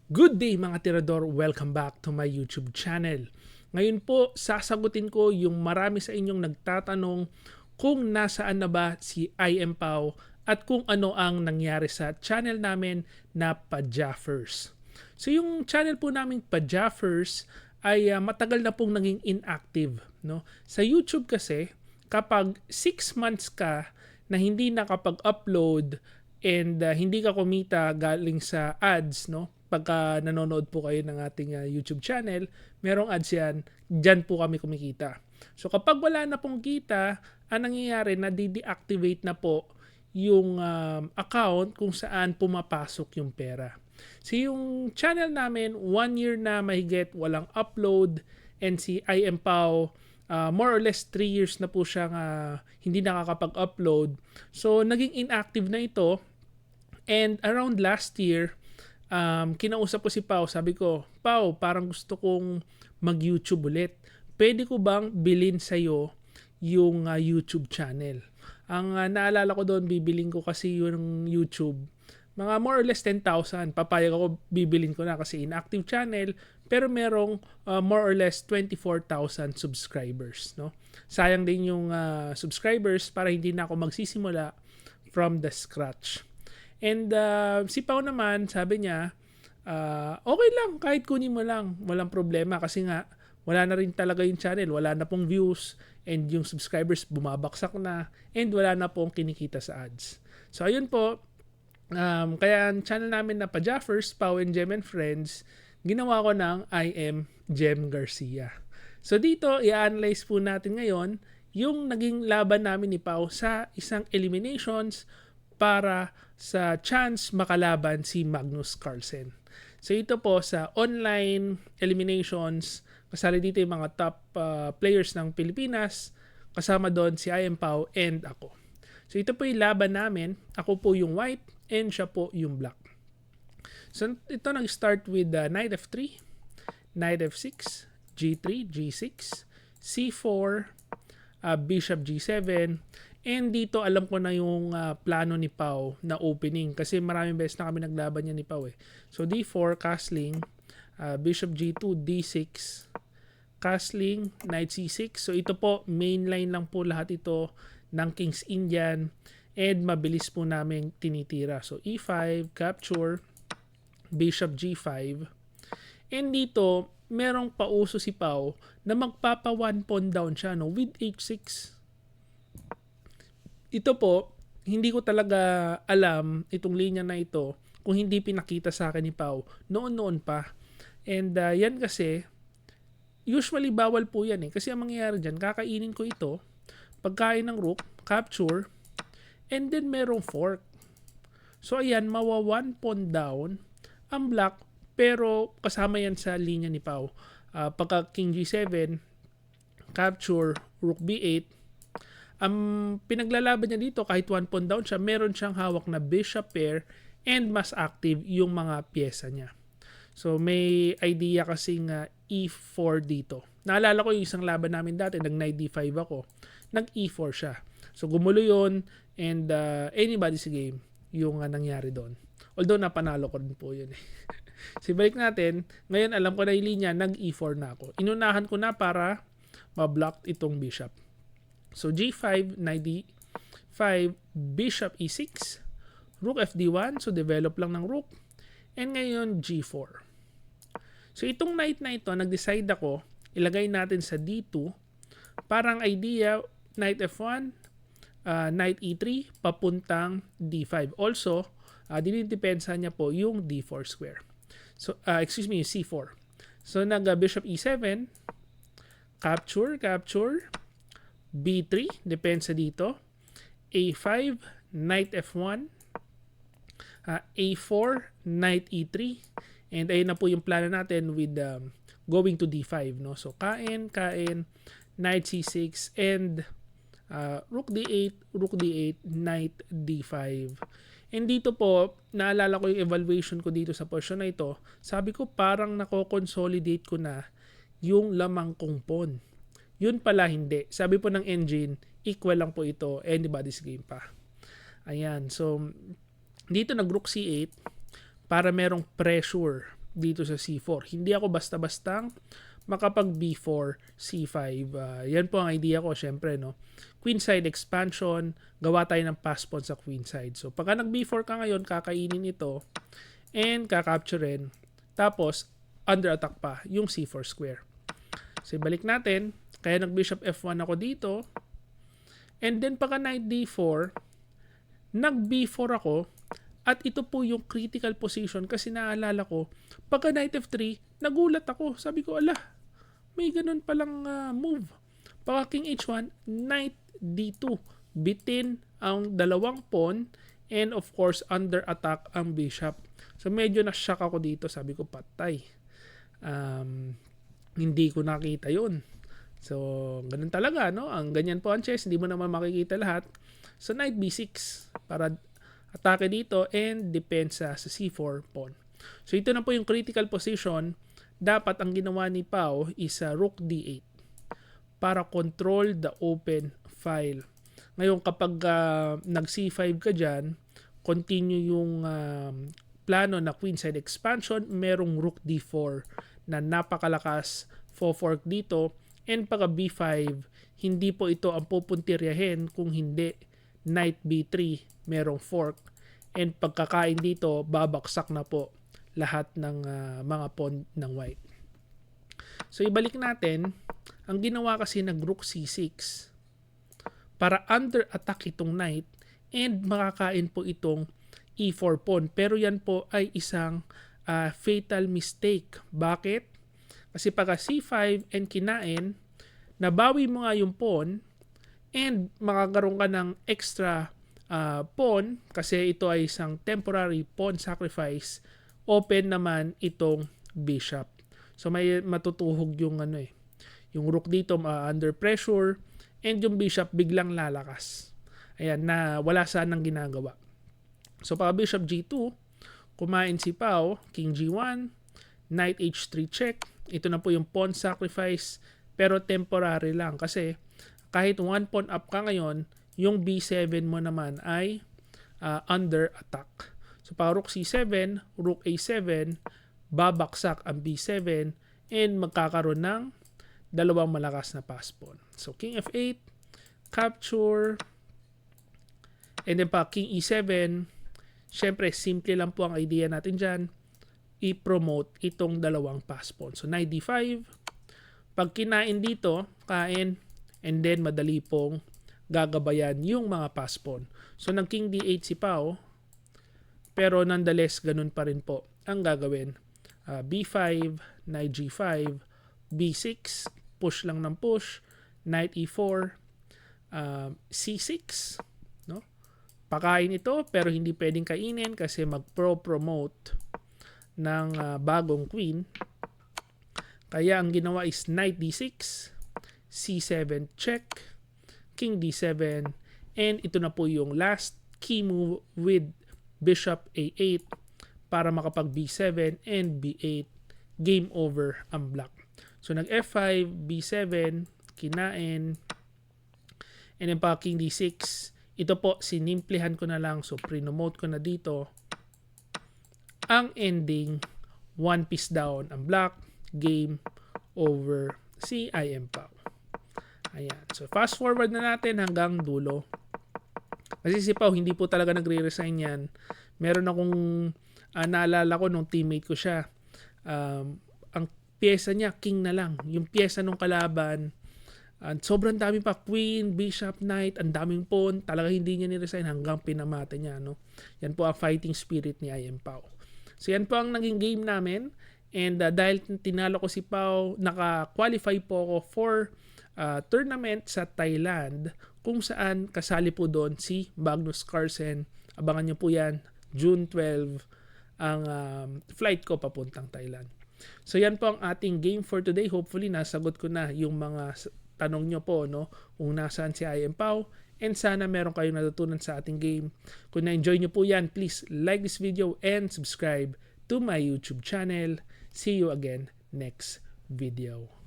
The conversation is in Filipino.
Good day mga tirador, welcome back to my YouTube channel. Ngayon po, sasagutin ko yung marami sa inyong nagtatanong kung nasaan na ba si IMPAW at kung ano ang nangyari sa channel namin na Pajaffers. So yung channel po namin Pajaffers ay matagal na pong naging inactive. No? Sa YouTube kasi, kapag 6 months ka na hindi nakapag-upload and hindi ka kumita galing sa ads, no? Pagka nanonood po kayo ng ating YouTube channel, merong ads yan, dyan po kami kumikita. So kapag wala na pong kita, ang nangyayari na de-deactivate na po yung account kung saan pumapasok yung pera. So yung channel namin, 1 year na mahigit walang upload, and si IMPAW, more or less 3 years na po siyang hindi nakakapag-upload. So naging inactive na ito. And around last year, kinausap ko si Pau. Sabi ko, Pau, parang gusto kong mag-YouTube ulit. Pwede ko bang bilhin sa'yo yung YouTube channel? Ang naalala ko doon, bibiling ko kasi yung YouTube. Mga more or less 10,000. Papayag ako, bibilin ko na kasi inactive channel. Pero merong more or less 24,000 subscribers. No? Sayang din yung subscribers para hindi na ako magsisimula from the scratch. And si Pao naman, sabi niya, okay lang, kahit kunin mo lang, walang problema kasi nga, wala na rin talaga yung channel, wala na pong views, and yung subscribers bumabaksak na, and wala na pong kinikita sa ads. So ayun po, kaya ang channel namin na Pajaffers, Pao and Jem and Friends, ginawa ko ng I am Jem Garcia. So dito, i-analyze po natin ngayon yung naging laban namin ni Pao sa isang eliminations para sa chance makalaban si Magnus Carlsen. So ito po sa online eliminations, kasali dito yung mga top players ng Pilipinas, kasama doon si IMPAW and ako. So ito po yung laban namin, ako po yung white and siya po yung black. So ito nag-start with Knight F3, Knight F6, G3, G6, C4, Bishop G7, and dito alam ko na yung plano ni Pau na opening kasi maraming beses na kami naglaban niya ni Pau eh. So D4, castling, Bishop G2, D6, castling, Knight C6. So ito po, mainline lang po lahat ito ng King's Indian and mabilis po namin tinitira. So E5, capture, Bishop G5. And dito, merong pauso si Pau na magpapa 1 pawn down siya no, with H6. Ito po, hindi ko talaga alam itong linya na ito kung hindi pinakita sa akin ni Pau noon-noon pa. And yan kasi, usually bawal po yan eh. Kasi ang mangyayari dyan, kakainin ko ito, pagkain ng rook, capture, and then merong fork. So ayan, mawa 1 pawn down ang black, pero kasama yan sa linya ni Pau. Pagka king G7, capture, rook B8, ang pinaglalaban niya dito, kahit 1 pawn down siya, meron siyang hawak na bishop pair and mas active yung mga pyesa niya. So may idea kasing E4 dito. Naalala ko yung isang laban namin dati, nag knight D5 ako. Nag E4 siya. So gumulo yun and anybody's game yung nangyari doon. Although napanalo ko rin po yun eh. So balik natin, ngayon alam ko na yung linya, nag E4 na ako. Inunahan ko na para ma-block itong bishop. So G5, Knight D5, Bishop E6, Rook FD1, so develop lang ng Rook, and ngayon G4. So itong Knight na ito, nag-decide ako, ilagay natin sa D2, parang idea, Knight F1, Knight E3, papuntang D5. Also, dinidepensa niya po yung D4 square. So, excuse me, C4. So nag-Bishop E7, capture, B3, depensa dito. A5, Knight F1. A4, Knight E3. And ayun na po yung plano natin with going to D5. No? So, kain, Knight C6, and Rook D8, Knight D5. And dito po, naalala ko yung evaluation ko dito sa portion na ito. Sabi ko, parang nako-consolidate ko na yung lamang kong pawn. Yun pala hindi. Sabi po ng engine, equal lang po ito. Anybody's game pa. Ayan. So, dito nag-rook C8 para merong pressure dito sa C4. Hindi ako basta-bastang makapag B4, C5. Yan po ang idea ko, syempre, no? Queenside expansion, gawa tayo ng pass pawn sa queenside. So, pagka nag B4 ka ngayon, kakainin ito and kakapturein. Tapos, under attack pa yung C4 square. So, ibalik natin. Kaya nag bishop F1 ako dito. And then, pagka knight D4, nag B4 ako. At ito po yung critical position kasi naalala ko, pagka knight F3, nagulat ako. Sabi ko, ala, may ganun palang move. Pagka king H1, knight D2. Bitin ang dalawang pawn and of course, under attack ang bishop. So, medyo na-shock ako dito. Sabi ko, patay. Hindi ko nakita yun. So, ganun talaga, no? Ang ganyan po ang chess, hindi mo naman makikita lahat. So, knight B6 para atake dito and depensa sa C4 pawn. So, ito na po yung critical position. Dapat ang ginawa ni Pao is rook D8 para control the open file. Ngayon, kapag nag C5 ka dyan, continue yung plano na queenside expansion, merong rook D4 na napakalakas fork dito. And pagka B5, hindi po ito ang pupuntiryahin kung hindi knight B3, merong fork. And pagkakain dito, babaksak na po lahat ng mga pawn ng white. So, ibalik natin. Ang ginawa kasi nag rook C6 para under attack itong knight and makakain po itong E4 pawn. Pero yan po ay isang fatal mistake. Bakit? Kasi pagka C5 and kinain, nabawi mo nga yung pawn and makakaroon ka ng extra pawn kasi ito ay isang temporary pawn sacrifice. Open naman itong bishop. So may matutuhog yung yung rook dito under pressure and yung bishop biglang lalakas. Ayan, na wala sanang ginagawa. So pagka bishop G2, kumain si Pao, king G1, knight H3 check. Ito na po yung pawn sacrifice pero temporary lang kasi kahit one pawn up ka ngayon, yung B7 mo naman ay under attack. So, pag rook C7, rook A7, babaksak ang B7 and magkakaroon ng dalawang malakas na pass pawn. So, king F8, capture, and then pa king E7, syempre, simple lang po ang idea natin dyan, i-promote itong dalawang pass pawn. So, knight D5, pag kinain dito, kain, and then madali pong gagabayan yung mga pass pawn. So, nag king D8 si Pao, pero nonetheless, ganun pa rin po ang gagawin. B5, knight G5, B6, push lang ng push, knight E4, C6, no? Pakain ito, pero hindi pwedeng kainin kasi mag-promote ng bagong queen. Kaya ang ginawa is knight D6, C7 check, king D7, and ito na po yung last key move with bishop A8 para makapag B7 and B8. Game over ang black. So nag F5, B7, kinain, and then pa king D6. Ito po, sinimplihan ko na lang. So pre-nomote ko na dito. Ang ending, one piece down ang black. Game over si IM Pao. Ayan. So, fast forward na natin hanggang dulo. Kasi si Pao, hindi po talaga nagre-resign yan. Meron akong naalala ko nung teammate ko siya. Ang pyesa niya, king na lang. Yung pyesa nung kalaban, sobrang dami pa. Queen, bishop, knight, ang daming pawn. Talaga hindi niya ni-resign hanggang pinamata niya. No? Yan po ang fighting spirit ni IM Pao. So, yan po ang naging game namin. And dahil tinalo ko si Pao, naka-qualify po ako for tournament sa Thailand kung saan kasali po doon si Magnus Carlsen. Abangan nyo po yan, June 12 ang flight ko papuntang Thailand. So yan po ang ating game for today. Hopefully nasagot ko na yung mga tanong nyo po, no? Kung nasaan si IM Pao, and sana meron kayong natutunan sa ating game. Kung na-enjoy nyo po yan, please like this video and subscribe to my YouTube channel. See you again next video.